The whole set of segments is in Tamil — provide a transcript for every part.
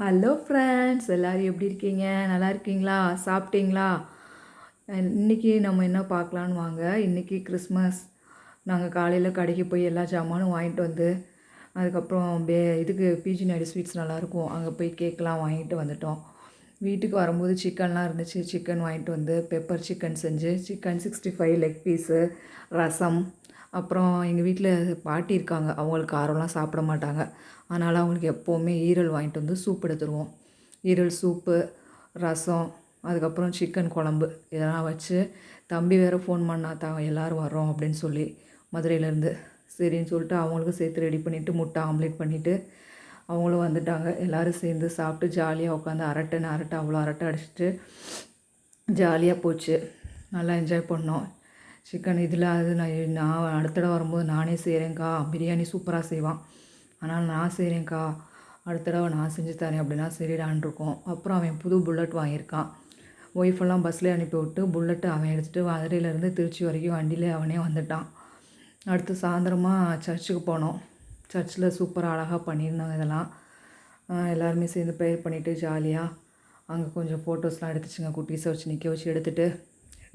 ஹலோ ஃப்ரெண்ட்ஸ், எல்லோரும் எப்படி இருக்கீங்க? நல்லா இருக்கீங்களா? சாப்பிட்டீங்களா? இன்றைக்கி நம்ம என்ன பார்க்கலான்னு வாங்க. இன்றைக்கி கிறிஸ்மஸ். நாங்கள் காலையில் கடைக்கு போய் எல்லா ஜாமானும் வாங்கிட்டு வந்து அதுக்கப்புறம் இதுக்கு பிஜி நைடு ஸ்வீட்ஸ் நல்லாயிருக்கும், அங்கே போய் கேக்கெலாம் வாங்கிட்டு வந்துட்டோம். வீட்டுக்கு வரும்போது சிக்கன்லாம் இருந்துச்சு. சிக்கன் வாங்கிட்டு வந்து பெப்பர் சிக்கன் செஞ்சு சிக்கன் 65 லெக் பீஸு, ரசம். அப்புறம் எங்கள் வீட்டில் பாட்டி இருக்காங்க, அவங்களுக்கு காரம்லாம் சாப்பிட மாட்டாங்க. அதனால் அவங்களுக்கு எப்போவுமே ஈரல் வாங்கிட்டு வந்து சூப் எடுத்துருவோம். ஈரல் சூப்பு, ரசம், அதுக்கப்புறம் சிக்கன் குழம்பு இதெல்லாம் வச்சு தம்பி வேறு ஃபோன் பண்ணா எல்லோரும் வரோம் அப்படின்னு சொல்லி மதுரையிலேருந்து. சரின்னு சொல்லிட்டு அவங்களுக்கும் சேர்த்து ரெடி பண்ணிவிட்டு முட்டை ஆம்லேட் பண்ணிவிட்டு அவங்களும் வந்துட்டாங்க. எல்லோரும் சேர்ந்து சாப்பிட்டு ஜாலியாக உட்காந்து அரட்டை அவ்வளோ அரட்டை அடிச்சுட்டு ஜாலியாக போச்சு. நல்லா என்ஜாய் பண்ணோம். சிக்கன் இதில் அது நான் அடுத்த தடவை வரும்போது நானே செய்கிறேன்க்கா, பிரியாணி சூப்பராக செய்வான், ஆனால் நான் செய்கிறேன்க்கா, அடுத்த தடவை நான் செஞ்சு தரேன் அப்படின்னா சரிடான் இருக்கோம். அப்புறம் அவன் புது புல்லட் வாங்கியிருக்கான். ஒய்ஃபெல்லாம் பஸ்லேயே அனுப்பி விட்டு புல்லட்டு அவன் எடுத்துகிட்டு மதுரையிலேருந்து திருச்சி வரைக்கும் வண்டியிலே அவனே வந்துட்டான். அடுத்து சாயந்தரமாக சர்ச்சுக்கு போனோம். சர்ச்சில் சூப்பராக அழகாக பண்ணியிருந்தாங்க. இதெல்லாம் எல்லாருமே சேர்ந்து ப்ரேயர் பண்ணிவிட்டு ஜாலியாக அங்கே கொஞ்சம் ஃபோட்டோஸ்லாம் எடுத்துச்சுங்க. குட்டீஸை வச்சு நிற்க வச்சு எடுத்துகிட்டு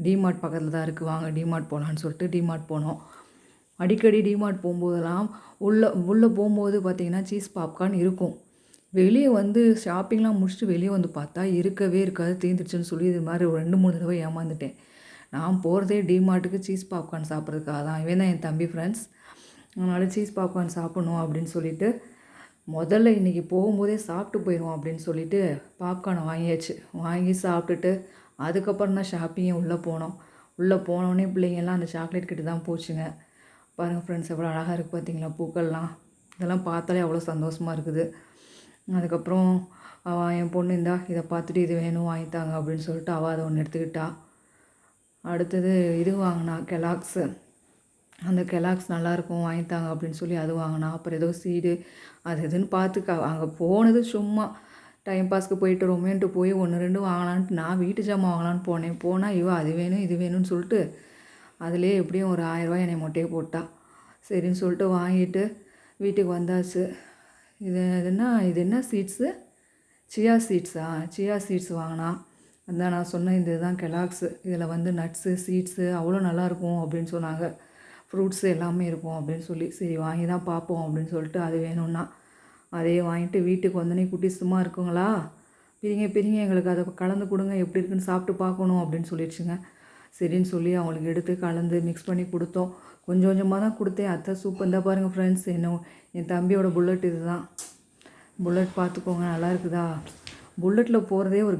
டிமார்ட் பக்கத்தில் தான் இருக்குது, வாங்க டிமார்ட் போகலான்னு சொல்லிட்டு டிமார்ட் போனோம். அடிக்கடி டிமார்ட் போகும்போதெல்லாம் உள்ளே போகும்போது பார்த்திங்கன்னா சீஸ் பாப்கார்ன் இருக்கும். வெளியே வந்து ஷாப்பிங்லாம் முடிச்சுட்டு வெளியே வந்து பார்த்தா இருக்கவே இருக்காது, தீர்ந்துருச்சுன்னு சொல்லி இது மாதிரி ஒரு 2-3 தடவை ஏமாந்துட்டேன். நான் போகிறதே டிமார்ட்டுக்கு சீஸ் பாப்கார்ன் சாப்பிட்றதுக்காக தான். இவன் தான் என் தம்பி ஃப்ரெண்ட்ஸ். அதனால் சீஸ் பாப்கார்ன் சாப்பிட்ணும் அப்படின்னு சொல்லிட்டு முதல்ல இன்றைக்கி போகும்போதே சாப்பிட்டு போயிடுவோம் அப்படின்னு சொல்லிட்டு பாப்கார்னை வாங்கியாச்சு. வாங்கி சாப்பிட்டுட்டு அதுக்கப்புறம் தான் ஷாப்பிங்கே உள்ளே போனோம். உள்ளே போனோடனே பிள்ளைங்கள்லாம் அந்த சாக்லேட் கிட்ட தான் போச்சுங்க. பாருங்கள் ஃப்ரெண்ட்ஸ், எவ்வளோ அழகாக இருக்குது பார்த்தீங்களா பூக்கள்லாம். இதெல்லாம் பார்த்தாலே அவ்வளோ சந்தோஷமாக இருக்குது. அதுக்கப்புறம் என் பொண்ணு இந்தா இதை பார்த்துட்டு இது வேணும் வாங்கித்தாங்க அப்படின்னு சொல்லிட்டு அவள் அதை ஒன்று எடுத்துக்கிட்டா. அடுத்தது இது வாங்கினா கெலாக்ஸு. அந்த கெலாக்ஸ் நல்லாயிருக்கும் வாங்கித்தாங்க அப்படின்னு சொல்லி அது வாங்கினா. அப்புறம் ஏதோ சீடு அது எதுன்னு பார்த்து அங்கே போனது சும்மா டைம் பாஸ்க்கு போயிட்டு ரொமேன்ட்டு போய் 1-2 வாங்கலான்ட்டு நான் வீட்டு ஜாமான் வாங்கலான்னு போனால் இவள் அது வேணும் இது வேணும்னு சொல்லிட்டு அதுலேயே எப்படியும் ஒரு 1000 என்னை மொட்டையை போட்டா. சரின்னு சொல்லிட்டு வாங்கிட்டு வீட்டுக்கு வந்தாச்சு. இது என்ன சீட்ஸு? சியா சீட்ஸா? சியா சீட்ஸ் வாங்கினா. அதான் நான் சொன்னேன், இது தான் கெலாக்ஸு. இதில் வந்து நட்ஸு சீட்ஸு அவ்வளோ நல்லாயிருக்கும் அப்படின்னு சொன்னாங்க. ஃப்ரூட்ஸு எல்லாமே இருக்கும் அப்படின்னு சொல்லி சரி வாங்கி தான் பார்ப்போம் அப்படின்னு சொல்லிட்டு அது வேணும்னா அதையே வாங்கிட்டு வீட்டுக்கு வந்தோடனே குட்டி சும்மா இருக்குங்களா, பிரிங்க எங்களுக்கு அதை கலந்து கொடுங்க, எப்படி இருக்குன்னு சாப்பிட்டு பார்க்கணும் அப்படின்னு சொல்லிடுச்சுங்க. சரின்னு சொல்லி அவங்களுக்கு எடுத்து கலந்து மிக்ஸ் பண்ணி கொடுத்தோம். கொஞ்சம் கொஞ்சமாக தான் கொடுத்தேன். அத்தை சூப்பர். இந்த பாருங்கள் ஃப்ரெண்ட்ஸ், என் தம்பியோட புல்லட் இது தான். புல்லட் பார்த்துக்கோங்க, நல்லா இருக்குதா? புல்லட்டில் போகிறதே ஒரு